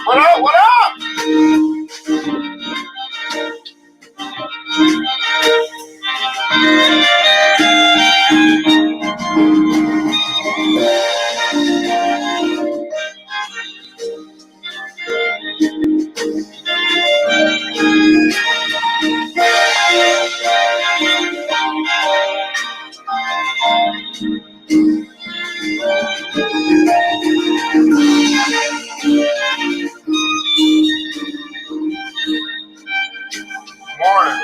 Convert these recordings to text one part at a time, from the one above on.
What up? What up? Morning.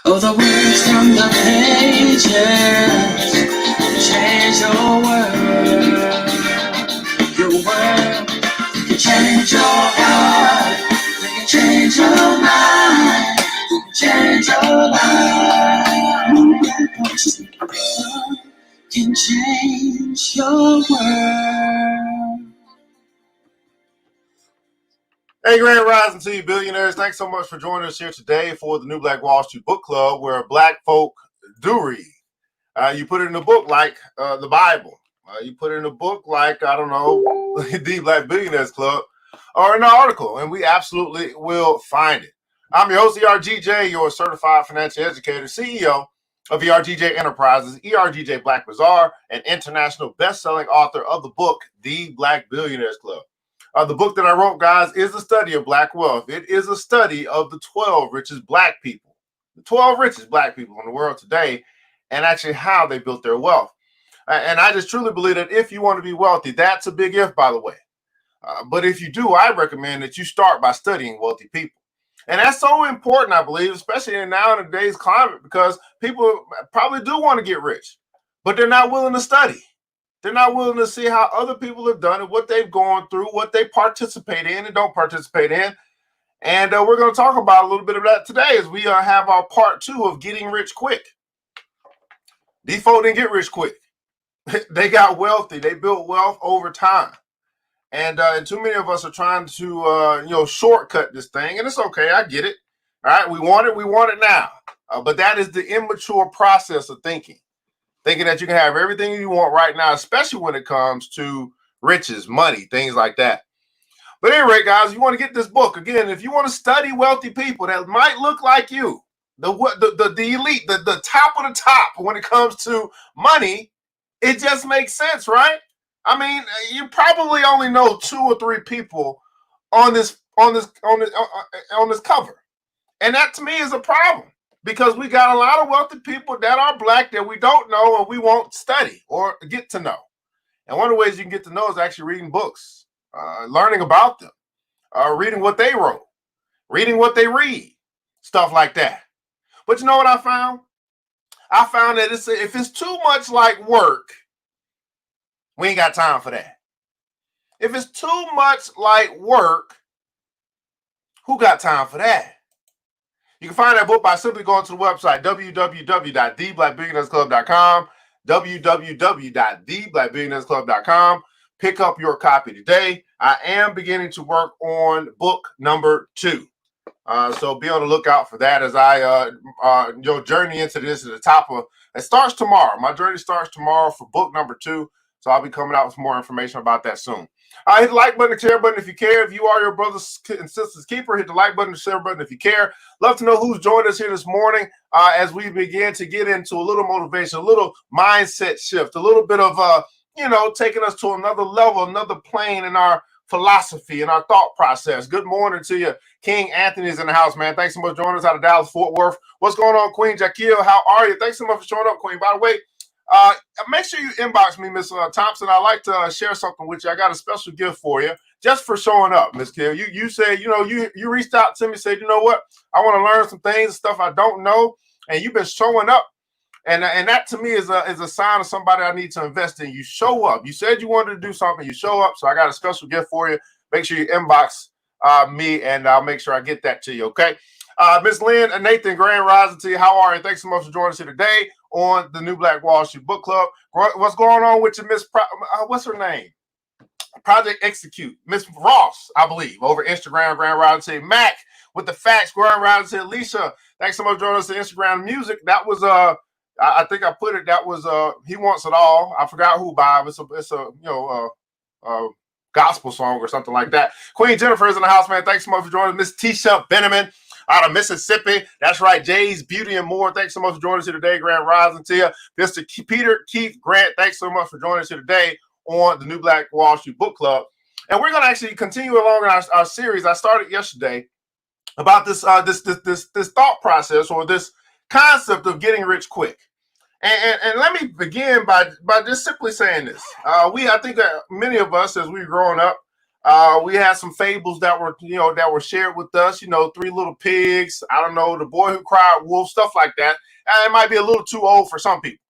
Oh, the words from the pages change your world. Your world can change your heart. They can change your mind. They can change your life. That books can change your world. Hey, Grand Rising to you, billionaires. Thanks so much for joining us here today for the New Black Wall Street Book Club, where black folk do read. You put it in a book like the Bible. You put it in a book like, I don't know, the Black Billionaires Club, or in an article, and we absolutely will find it. I'm your host, ERGJ, your certified financial educator, CEO of ERGJ Enterprises, ERGJ Black Bazaar, and international best-selling author of the book, The Black Billionaires Club. The book that I wrote, guys, is a study of black wealth. It is a study of the 12 richest black people, the 12 richest black people in the world today, and actually how they built their wealth. And I just truly believe that if you want to be wealthy, that's a big if, by the way. But if you do, I recommend that you start by studying wealthy people. And that's so important, I believe, especially now in today's climate, because people probably do want to get rich, but they're not willing to study. They're not willing to see how other people have done it, what they've gone through, what they participate in and don't participate in. And we're going to talk about a little bit of that today as we have our part 2 of getting rich quick. These folks didn't get rich quick. They got wealthy. They built wealth over time. And too many of us are trying to, shortcut this thing. And it's okay. I get it. All right. We want it now. But that is the immature process of thinking that you can have everything you want right now, especially when it comes to riches, money, things like that. But anyway, guys, you want to get this book. Again, if you want to study wealthy people that might look like you, the elite, the top of the top when it comes to money, it just makes sense, right? I mean, you probably only know 2 or 3 people on this cover, and that to me is a problem because we got a lot of wealthy people that are black that we don't know and we won't study or get to know. And one of the ways you can get to know is actually reading books, learning about them, reading what they wrote, reading what they read, stuff like that. But you know what I found? I found that if it's too much like work, we ain't got time for that. If it's too much like work, who got time for that? You can find that book by simply going to the website, www.theblackbillionairesclub.com, www.theblackbillionairesclub.com. Pick up your copy today. I am beginning to work on book number 2. So be on the lookout for that as I journey into this at the top of it. Starts tomorrow. My journey starts tomorrow for book number 2. So I'll be coming out with more information about that soon. Hit the like button, the share button if you care. If you are your brothers and sisters keeper, hit the like button, the share button if you care. Love to know who's joined us here this morning as we begin to get into a little motivation, a little mindset shift, a little bit of taking us to another level, another plane in our philosophy and our thought process. Good morning to you. King Anthony is in the house, man. Thanks so much for joining us out of Dallas, Fort Worth. What's going on, Queen Jaquil? How are you? Thanks so much for showing up, Queen. By the way, make sure you inbox me, Miss Thompson. I'd like to share something with you. I got a special gift for you just for showing up, Miss Kill. You said, you reached out to me, said, you know what? I want to learn some things, stuff I don't know. And you've been showing up. And that to me is a sign of somebody I need to invest in. You show up. You said you wanted to do something. You show up. So I got a special gift for you. Make sure you inbox me, and I'll make sure I get that to you. Okay. Miss Lynn and Nathan, Grand Rising to you. How are you? Thanks so much for joining us here today on the New Black Wall Street Book Club. What's going on with you, Miss? What's her name? Project Execute. Miss Ross, I believe, over Instagram. Grand Rising to you. Mac with the facts. Grand Rising to you. Alicia, thanks so much for joining us on Instagram Music. That was I think I put it. That was He Wants It All. I forgot who by. It's a gospel song or something like that. Queen Jennifer is in the house, man. Thanks so much for joining. Miss Tisha Benjamin out of Mississippi. That's right, Jay's Beauty and More. Thanks so much for joining us here today. Grand Rising to you. Mr. Peter Keith Grant, thanks so much for joining us here today on the New Black Wall Street Book Club. And we're going to actually continue along in our series I started yesterday about this thought process or this concept of getting rich quick. And let me begin by just simply saying this. I think that many of us, as we've grown up, we had some fables that were shared with us. 3 Little Pigs. I don't know, The Boy Who Cried Wolf, stuff like that. It might be a little too old for some people,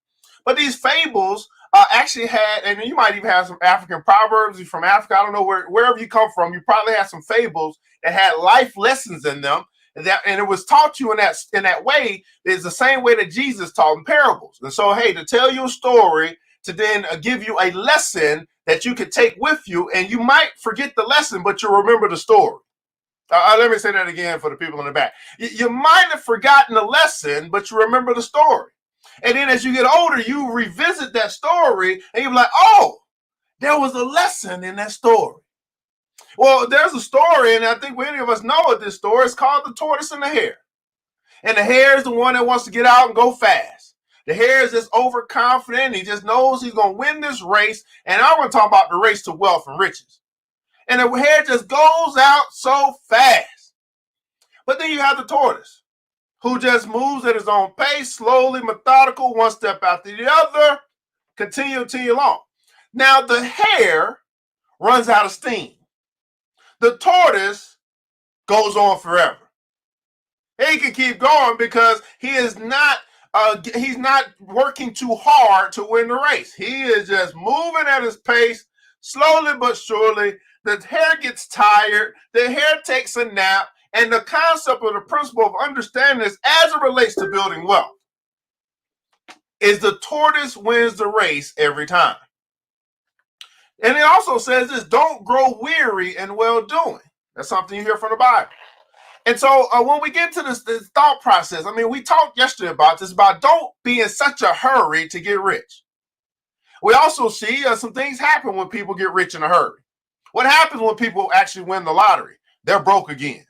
but these fables actually had, and you might even have some African proverbs. You're from Africa. I don't know wherever you come from. You probably had some fables that had life lessons in them. And it was taught you in that way is the same way that Jesus taught in parables. And so, hey, to tell you a story, to then give you a lesson that you could take with you, and you might forget the lesson, but you'll remember the story. Let me say that again for the people in the back. You might have forgotten the lesson, but you remember the story. And then as you get older, you revisit that story, and you're like, oh, there was a lesson in that story. Well, there's a story, and I think many of us know this story. It's called The Tortoise and the Hare. And the hare is the one that wants to get out and go fast. The hare is just overconfident. He just knows he's going to win this race. And I'm going to talk about the race to wealth and riches. And the hare just goes out so fast. But then you have the tortoise, who just moves at his own pace, slowly, methodical, one step after the other, continue along. Now, the hare runs out of steam. The tortoise goes on forever. He can keep going because he's not working too hard to win the race. He is just moving at his pace, slowly but surely. The hare gets tired. The hare takes a nap. And the concept or the principle of understanding this as it relates to building wealth is the tortoise wins the race every time. And it also says this: don't grow weary in well-doing. That's something you hear from the Bible. And so when we get to this thought process, we talked yesterday about this, about don't be in such a hurry to get rich. We also see some things happen when people get rich in a hurry. What happens when people actually win the lottery? They're broke again.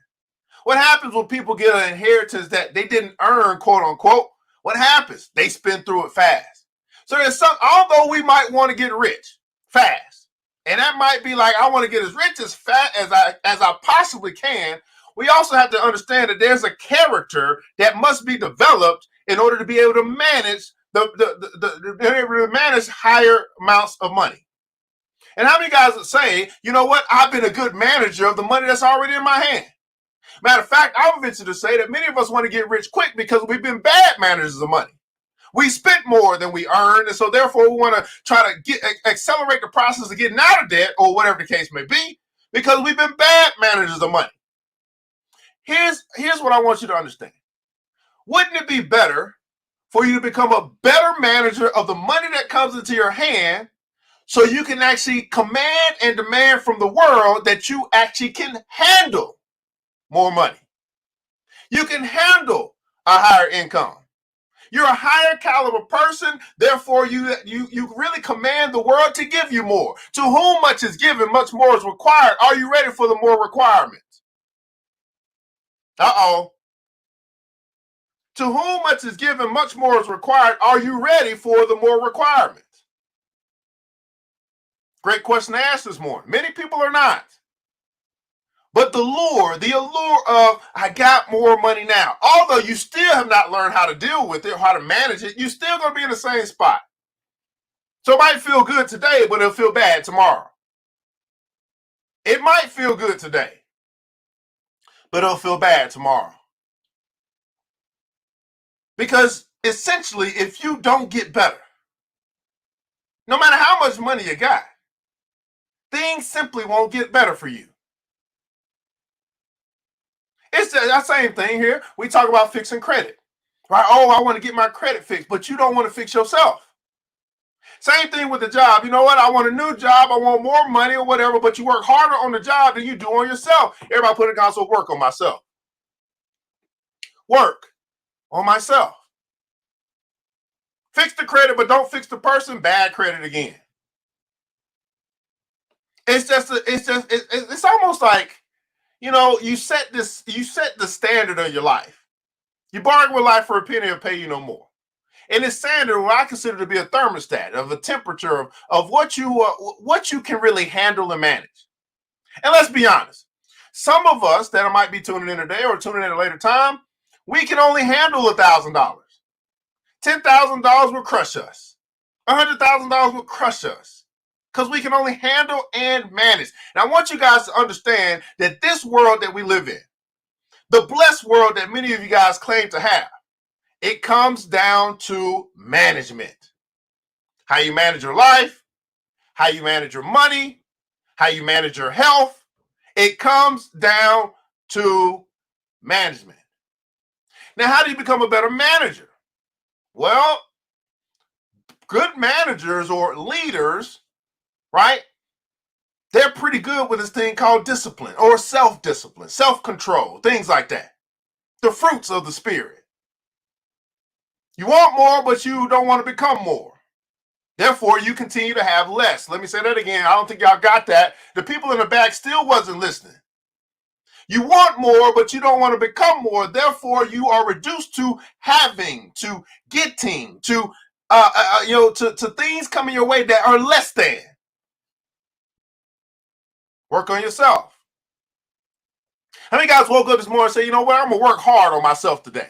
What happens when people get an inheritance that they didn't earn, quote unquote? What happens? They spin through it fast. So there's although we might want to get rich fast, And that might be like, I want to get as rich as fat as I possibly can. We also have to understand that there's a character that must be developed in order to be able to manage manage higher amounts of money. And how many guys would say, you know what, I've been a good manager of the money that's already in my hand? Matter of fact, I would venture to say that many of us want to get rich quick because we've been bad managers of money. We spent more than we earned, and so therefore we want to try to accelerate the process of getting out of debt, or whatever the case may be, because we've been bad managers of money. Here's what I want you to understand. Wouldn't it be better for you to become a better manager of the money that comes into your hand, so you can actually command and demand from the world that you actually can handle more money? You can handle a higher income. You're a higher caliber person, therefore you really command the world to give you more. To whom much is given, much more is required. Are you ready for the more requirements? Uh-oh. To whom much is given, much more is required. Are you ready for the more requirements? Great question to ask this morning. Many people are not. But the allure of, I got more money now, although you still have not learned how to deal with it, how to manage it, you're still going to be in the same spot. So it might feel good today, but it'll feel bad tomorrow. It might feel good today, but it'll feel bad tomorrow. Because essentially, if you don't get better, no matter how much money you got, things simply won't get better for you. It's the same thing here. We talk about fixing credit, right? Oh, I want to get my credit fixed, but you don't want to fix yourself. Same thing with the job. You know what? I want a new job. I want more money or whatever, but you work harder on the job than you do on yourself. Everybody put it down, so work on myself. Work on myself. Fix the credit, but don't fix the person. Bad credit again. It's almost like, you know, you set the standard of your life. You bargain with life for a penny and pay you no more. And it's standard, what I consider to be a thermostat of a temperature of what you can really handle and manage. And let's be honest, some of us that might be tuning in today or tuning in at a later time, we can only handle $1,000. $10,000 will crush us. $100,000 will crush us, because we can only handle and manage. And I want you guys to understand that this world that we live in, the blessed world that many of you guys claim to have, it comes down to management. How you manage your life, how you manage your money, how you manage your health. It comes down to management. Now, how do you become a better manager? Well, good managers or leaders, right? They're pretty good with this thing called discipline or self-discipline, self-control, things like that. The fruits of the spirit. You want more, but you don't want to become more. Therefore, you continue to have less. Let me say that again. I don't think y'all got that. The people in the back still wasn't listening. You want more, but you don't want to become more. Therefore, you are reduced to having, to getting, to to things coming your way that are less than. Work on yourself. How many guys woke up this morning and say, you know what, I'm going to work hard on myself today?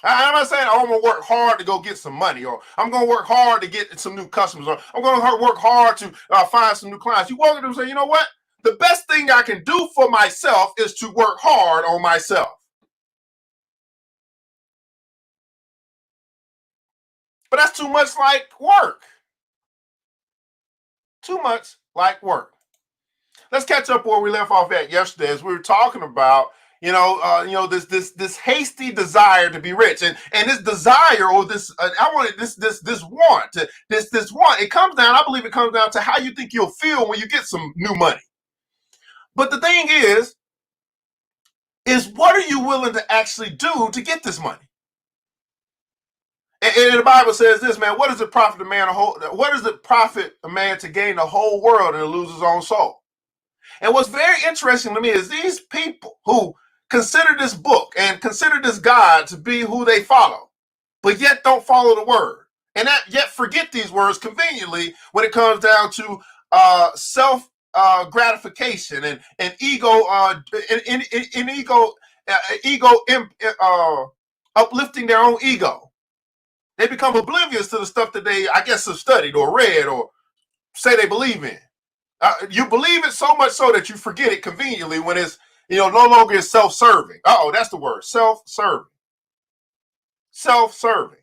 I'm not saying I'm going to work hard to go get some money, or I'm going to work hard to get some new customers, or I'm going to work hard to find some new clients. You woke up and say, you know what? The best thing I can do for myself is to work hard on myself. But that's too much like work. Too much like work. Let's catch up where we left off at yesterday, as we were talking about, this hasty desire to be rich, and this desire, or this this want. It comes down. I believe it comes down to how you think you'll feel when you get some new money. But the thing is what are you willing to actually do to get this money? And the Bible says this, man. What does it profit a man to gain the whole world and to lose his own soul? And what's very interesting to me is these people who consider this book and consider this God to be who they follow, but yet don't follow the word, and yet forget these words conveniently when it comes down to self gratification and ego and uplifting their own ego. They become oblivious to the stuff that they, I guess, have studied or read or say they believe in. You believe it so much so that you forget it conveniently when it's, no longer is self-serving. That's the word, self-serving. Self-serving.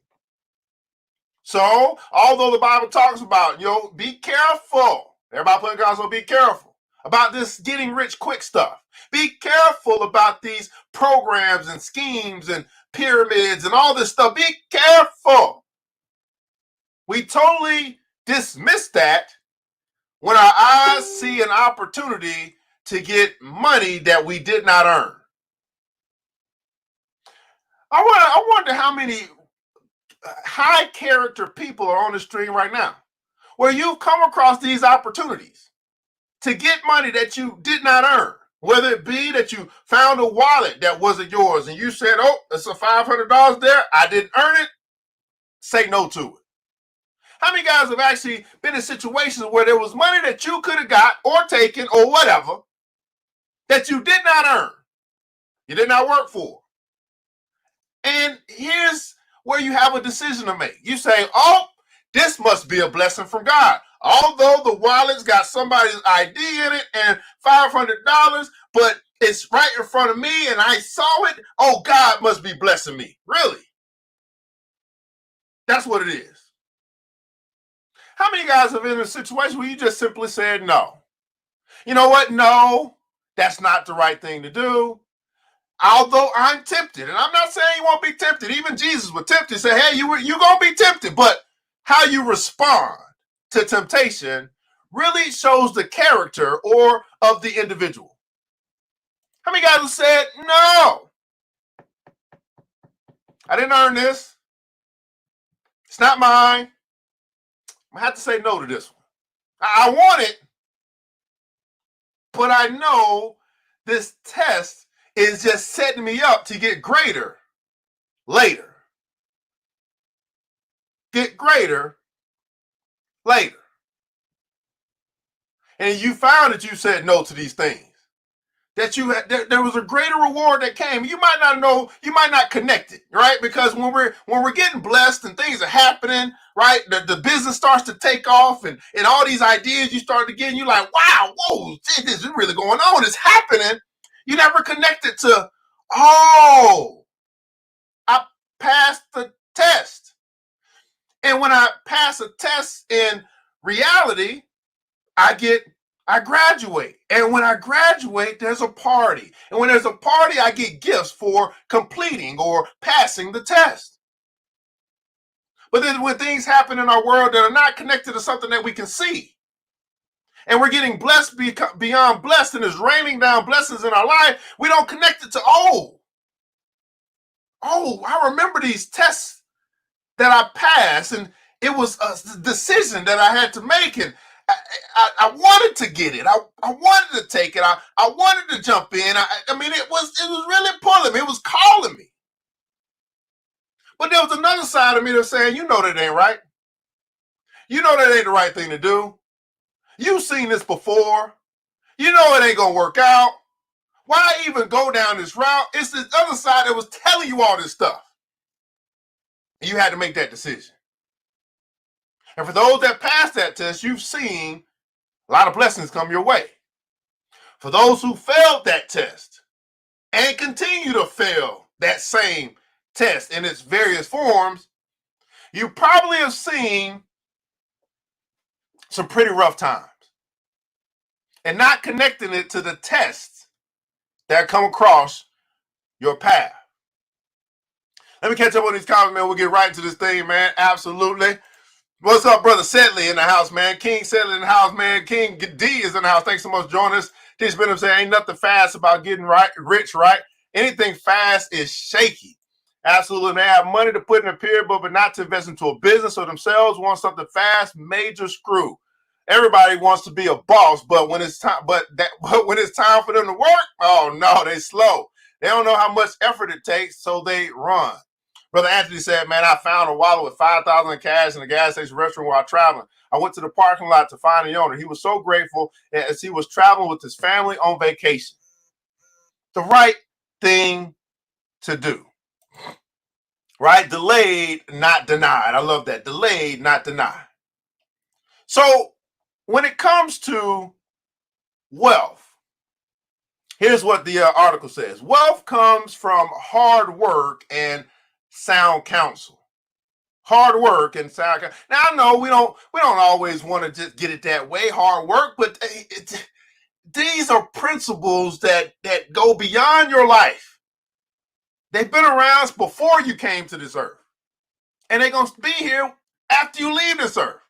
So, although the Bible talks about, be careful. Everybody putting gospel, be careful about this getting rich quick stuff. Be careful about these programs and schemes and pyramids and all this stuff. Be careful. We totally dismiss that when our eyes see an opportunity to get money that we did not earn. I wonder how many high character people are on the stream right now where you've come across these opportunities to get money that you did not earn, whether it be that you found a wallet that wasn't yours and you said, it's a $500 there, I didn't earn it, say no to it. How many guys have actually been in situations where there was money that you could have got or taken or whatever that you did not earn, you did not work for? And here's where you have a decision to make. You say, this must be a blessing from God. Although the wallet's got somebody's ID in it and $500, but it's right in front of me and I saw it. God must be blessing me. Really? That's what it is. How many guys have been in a situation where you just simply said no? You know what? No, that's not the right thing to do. Although I'm tempted, and I'm not saying you won't be tempted. Even Jesus was tempted. Say, hey, you gonna be tempted, but how you respond to temptation really shows the character or of the individual. How many guys have said, no, I didn't earn this. It's not mine. I have to say no to this one. I want it, but I know this test is just setting me up to get greater later. Get greater later. And you found that you said no to these things. That you had, there was a greater reward that came. You might not know, you might not connect it, right? Because when we're getting blessed and things are happening, right? The business starts to take off and all these ideas you start to get, and you're like, wow, whoa, this is really going on. It's happening. You never connect it to, I passed the test. And when I pass a test in reality, I graduate. And when I graduate, there's a party. And when there's a party, I get gifts for completing or passing the test. But then when things happen in our world that are not connected to something that we can see, and we're getting blessed beyond blessed, and it's raining down blessings in our life, we don't connect it to, I remember these tests that I passed, and it was a decision that I had to make, and I wanted to get it. I wanted to take it. I wanted to jump in. I mean, it was really pulling me. It was calling me. But there was another side of me that was saying, that ain't right. That ain't the right thing to do. You've seen this before. It ain't gonna work out. Why even go down this route? It's the other side that was telling you all this stuff. And you had to make that decision. And for those that passed that test, you've seen a lot of blessings come your way. For those who failed that test and continue to fail that same test in its various forms, you probably have seen some pretty rough times and not connecting it to the tests that come across your path. Let me catch up on these comments, man. We'll get right into this thing, man. Absolutely. What's up, brother Sedley in the house, man? King Sedley in the house, man. King D is in the house. Thanks so much for joining us. This Benham saying ain't nothing fast about getting rich, right? Anything fast is shaky. Absolutely. They have money to put in a period, but not to invest into a business or themselves. Want something fast, major screw. Everybody wants to be a boss, but when it's time, but when it's time for them to work, oh no, they slow. They don't know how much effort it takes, so they run. Brother Anthony said, man, I found a wallet with $5,000 in cash in a gas station restaurant while traveling. I went to the parking lot to find the owner. He was so grateful as he was traveling with his family on vacation. The right thing to do. Right? Delayed, not denied. I love that. Delayed, not denied. So when it comes to wealth, here's what the article says. Wealth comes from hard work and sound counsel. Hard work and sound counsel. Now I know we don't always want to just get it that way, hard work, but these are principles that go beyond your life. They've been around before you came to this earth. And they're going to be here after you leave this earth.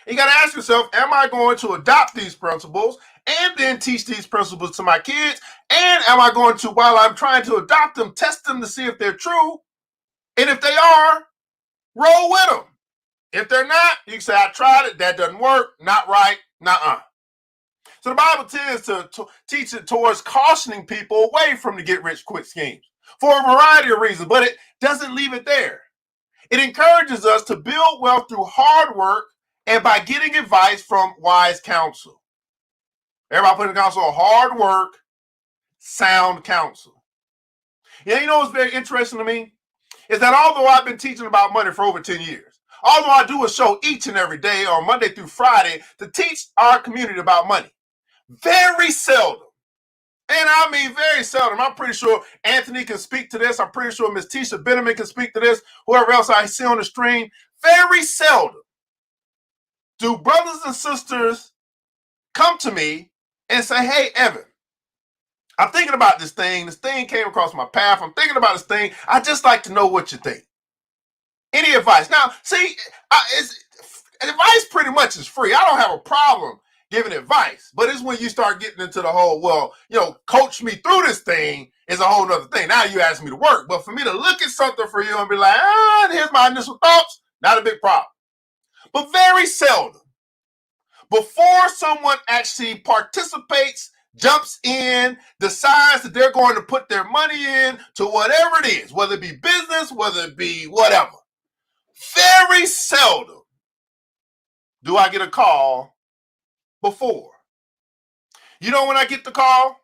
You got to ask yourself, am I going to adopt these principles and then teach these principles to my kids? And am I going to, while I'm trying to adopt them, test them to see if they're true? And if they are, roll with them. If they're not, you can say, I tried it, that doesn't work, not right, nuh-uh. So the Bible tends to teach it towards cautioning people away from the get-rich-quick schemes for a variety of reasons, but it doesn't leave it there. It encourages us to build wealth through hard work and by getting advice from wise counsel. Everybody put in the counsel, hard work, sound counsel. Yeah, you know what's very interesting to me? Is that although I've been teaching about money for over 10 years, although I do a show each and every day on Monday through Friday to teach our community about money, very seldom, and I mean very seldom, I'm pretty sure Anthony can speak to this, I'm pretty sure Miss Tisha Benjamin can speak to this, whoever else I see on the stream, very seldom do brothers and sisters come to me and say, hey, Evan, I'm thinking about this thing came across my path, I'm thinking about this thing, I'd just like to know what you think. Any advice? Now, see, advice pretty much is free. I don't have a problem giving advice, but it's when you start getting into the whole, well, coach me through this thing is a whole nother thing. Now you ask me to work, but for me to look at something for you and be like, here's my initial thoughts, not a big problem. But very seldom, before someone actually participates, jumps in, decides that they're going to put their money in to whatever it is, whether it be business, whether it be whatever, very seldom do I get a call before. You know when I get the call?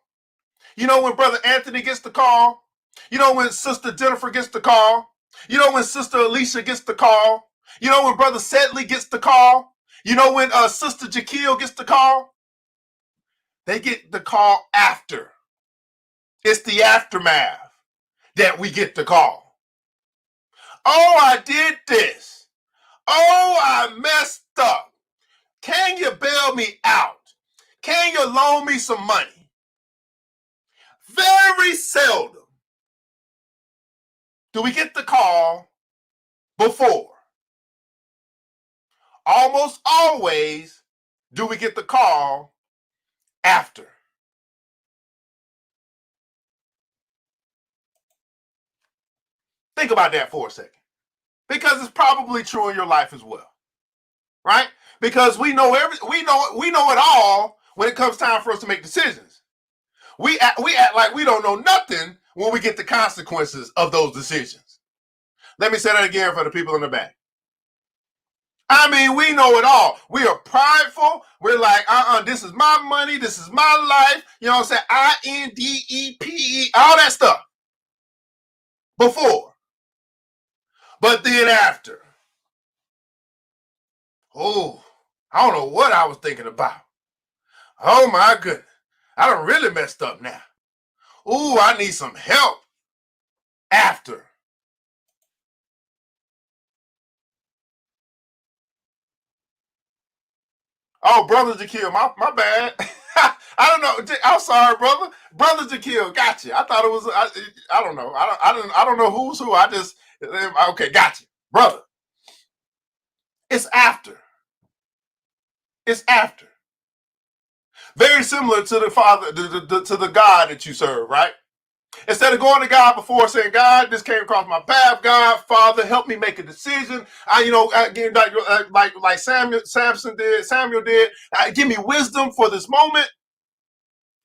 You know when Brother Anthony gets the call? You know when Sister Jennifer gets the call? You know when Sister Alicia gets the call? You know when Brother Sedley gets the call? You know when Sister Jaquil gets the call? They get the call after. It's the aftermath that we get the call. Oh, I did this. Oh, I messed up. Can you bail me out? Can you loan me some money? Very seldom do we get the call before. Almost always do we get the call after. Think about that for a second. Because it's probably true in your life as well. Right? Because we know it all when it comes time for us to make decisions. We act like we don't know nothing when we get the consequences of those decisions. Let me say that again for the people in the back. I mean, we know it all. We are prideful. We're like, this is my money. This is my life. You know what I'm saying? INDEPE, all that stuff. Before. But then after. Oh, I don't know what I was thinking about. Oh my goodness. I done really messed up now. Ooh, I need some help. After. Oh, Brother Jaquil, my bad. I don't know. I'm sorry, brother. Brother Jaquil, gotcha. I thought it was. I don't know. I don't know who's who. Okay, gotcha, brother. It's after. It's after. Very similar to the Father, to the God that you serve, right? Instead of going to God before saying, God, this came across my path, God, Father, help me make a decision. Like Samuel did, give me wisdom for this moment.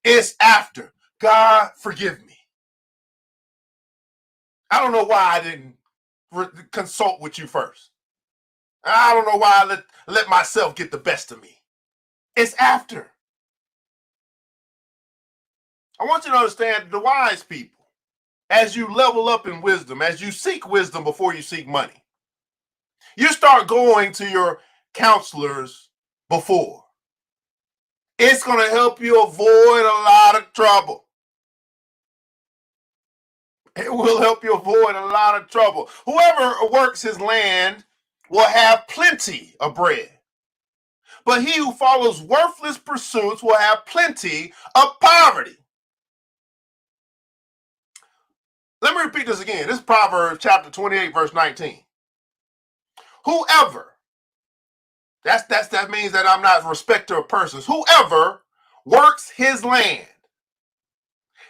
It's after. God, forgive me. I don't know why I didn't consult with you first. I don't know why I let myself get the best of me. It's after. I want you to understand the wise people, as you level up in wisdom, as you seek wisdom before you seek money, you start going to your counselors before. It's going to help you avoid a lot of trouble. It will help you avoid a lot of trouble. Whoever works his land will have plenty of bread. But he who follows worthless pursuits will have plenty of poverty. Let me repeat this again. This is Proverbs chapter 28, verse 19. Whoever, that means that I'm not a respecter of persons. Whoever works his land.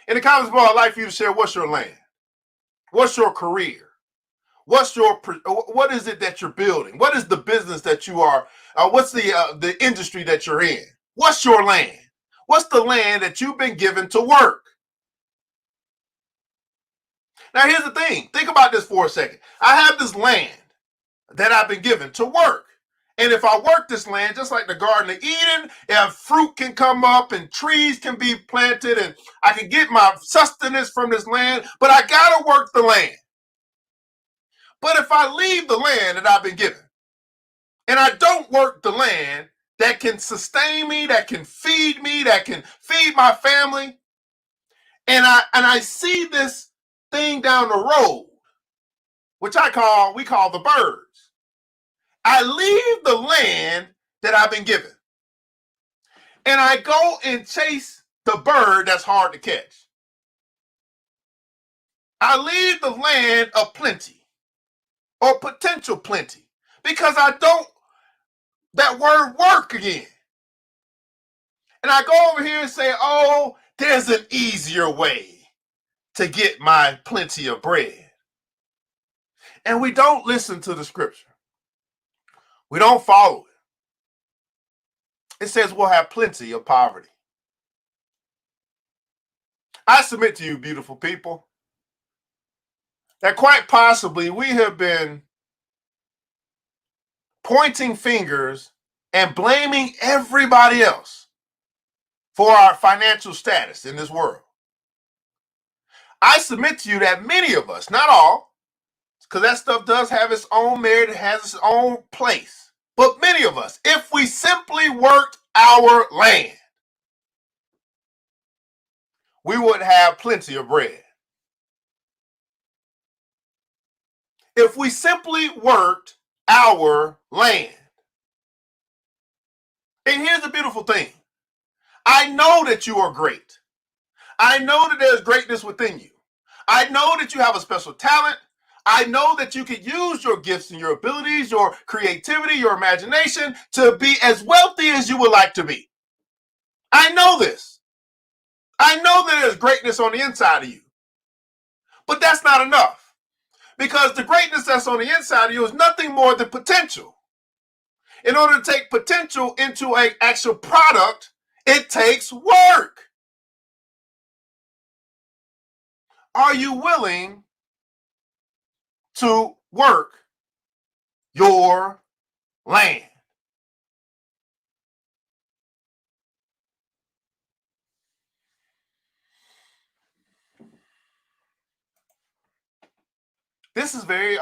In the comments below, I'd like for you to share what's your land. What's your career? What is it that you're building? What is the business that you are? What's the industry that you're in? What's your land? What's the land that you've been given to work? Now, here's the thing. Think about this for a second. I have this land that I've been given to work. And if I work this land, just like the Garden of Eden, fruit can come up and trees can be planted and I can get my sustenance from this land, but I got to work the land. But if I leave the land that I've been given and I don't work the land that can sustain me, that can feed me, that can feed my family, and I see this thing down the road, which we call the birds. I leave the land that I've been given and I go and chase the bird that's hard to catch. I leave the land of plenty or potential plenty because I don't, that word work again. And I go over here and say, oh, there's an easier way to get my plenty of bread. And we don't listen to the scripture. We don't follow it. It says we'll have plenty of poverty. I submit to you, beautiful people, that quite possibly we have been pointing fingers and blaming everybody else for our financial status in this world. I submit to you that many of us, not all, because that stuff does have its own merit, it has its own place. But many of us, if we simply worked our land, we would have plenty of bread. If we simply worked our land. And here's the beautiful thing. I know that you are great. I know that there's greatness within you. I know that you have a special talent. I know that you can use your gifts and your abilities, your creativity, your imagination to be as wealthy as you would like to be. I know this. I know that there's greatness on the inside of you. But that's not enough. Because the greatness that's on the inside of you is nothing more than potential. In order to take potential into an actual product, it takes work. Are you willing to work your land? This is very,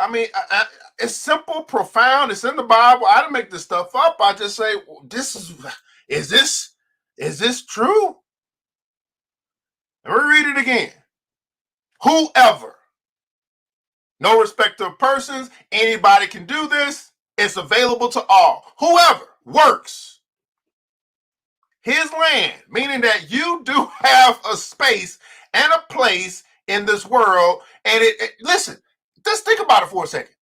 it's simple, profound. It's in the Bible. I didn't make this stuff up. I just say, is this true? Let me read it again. Whoever, no respect of persons, anybody can do this. It's available to all. Whoever works his land, meaning that you do have a space and a place in this world. And listen, just think about it for a second.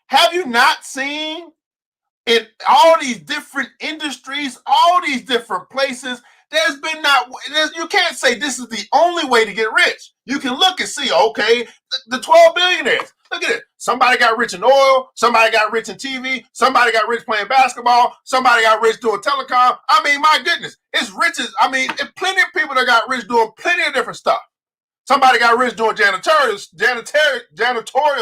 Have you not seen in all these different industries, all these different places, you can't say this is the only way to get rich. You can look and see, okay, the 12 billionaires. Look at it. Somebody got rich in oil. Somebody got rich in TV. Somebody got rich playing basketball. Somebody got rich doing telecom. My goodness, it's riches. Plenty of people that got rich doing plenty of different stuff. Somebody got rich doing janitorial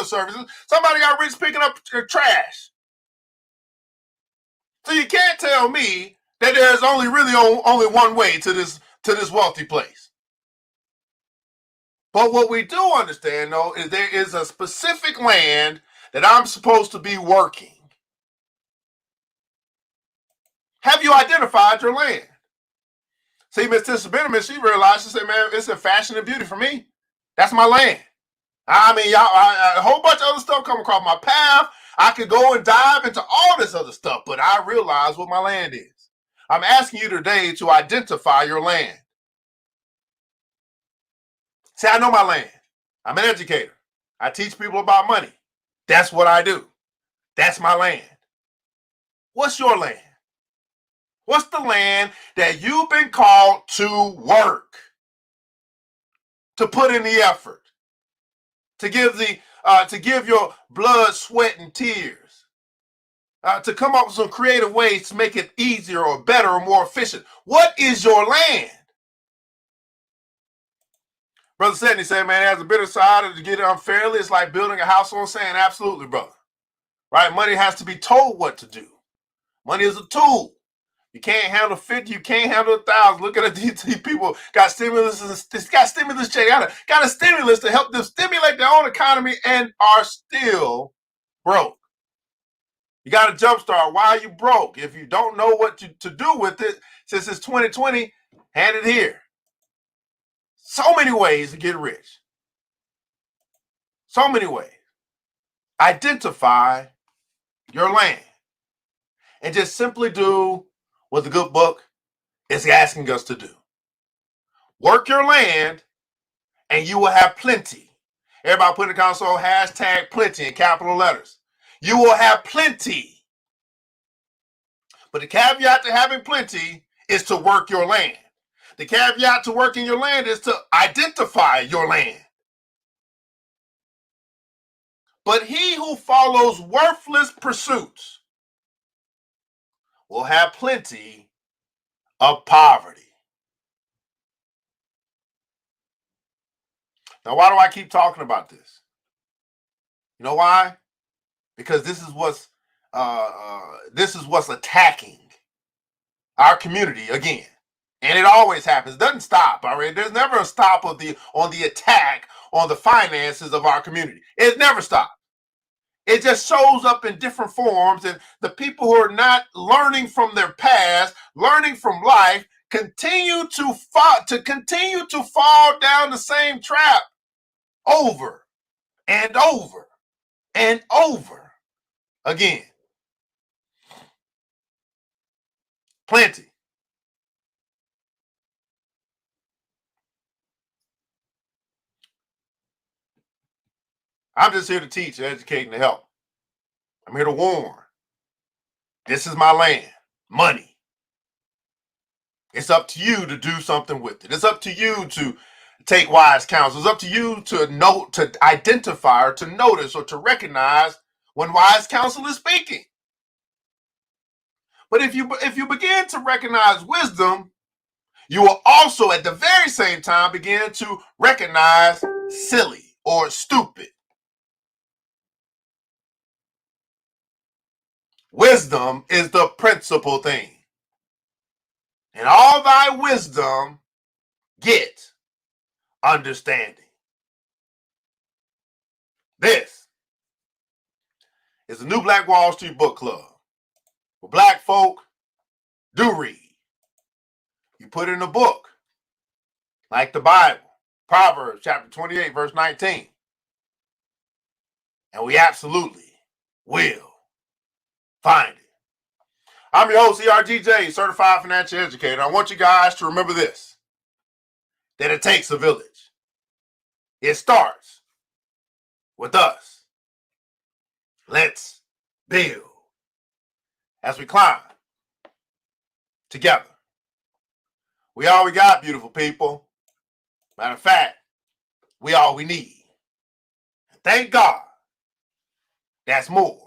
services. Somebody got rich picking up trash. So you can't tell me that there's only one way to this wealthy place. But what we do understand, though, is there is a specific land that I'm supposed to be working. Have you identified your land? See, Miss Tissa Benjamin, she realized, she said, man, it's a fashion and beauty for me. That's my land. I mean, a whole bunch of other stuff come across my path. I could go and dive into all this other stuff, but I realize what my land is. I'm asking you today to identify your land. See, I know my land. I'm an educator. I teach people about money. That's what I do. That's my land. What's your land? What's the land that you've been called to work, to put in the effort, to give your blood, sweat, and tears, to come up with some creative ways to make it easier or better or more efficient? What is your land? Brother Sidney said, man, there's a bitter side to get it unfairly. It's like building a house on sand. Absolutely, brother. Right? Money has to be told what to do. Money is a tool. You can't handle 50. You can't handle 1,000. Look at these people got stimulus. Got stimulus check. Got a stimulus to help them stimulate their own economy and are still broke. You got to jumpstart. Why are you broke? If you don't know what to do with it, since it's 2020, hand it here. So many ways to get rich. So many ways. Identify your land and just simply do what the good book is asking us to do. Work your land and you will have plenty. Everybody put in the console hashtag plenty in capital letters. You will have plenty. But the caveat to having plenty is to work your land. The caveat to working your land is to identify your land. But he who follows worthless pursuits will have plenty of poverty. Now, why do I keep talking about this? You know why? Because this is what's attacking our community again. And it always happens. It doesn't stop. All right. There's never a stop on the attack on the finances of our community. It never stops. It just shows up in different forms, and the people who are not learning from their past, learning from life, continue to fall down the same trap over and over and over again. Plenty. I'm just here to teach, educate, and to help. I'm here to warn. This is my land, money. It's up to you to do something with it. It's up to you to take wise counsel. It's up to you to identify or to notice or to recognize when wise counsel is speaking. But if you begin to recognize wisdom, you will also at the very same time begin to recognize silly or stupid. Wisdom is the principal thing. And all thy wisdom, get understanding. This is the New Black Wall Street Book Club, where black folk do read. You put in a book, like the Bible, Proverbs chapter 28, verse 19. And we absolutely will find it. I'm your host, ERGJ, Certified Financial Educator. I want you guys to remember this, that it takes a village. It starts with us. Let's build as we climb together. We all we got, beautiful people. Matter of fact, we all we need. Thank God, that's more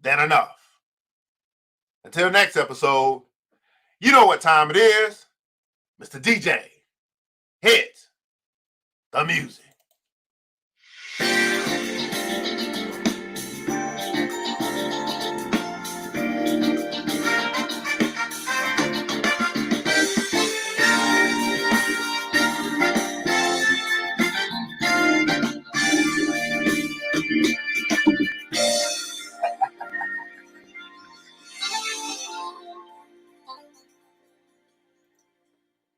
than enough. Until next episode, you know what time it is. Mr. DJ, hit the music.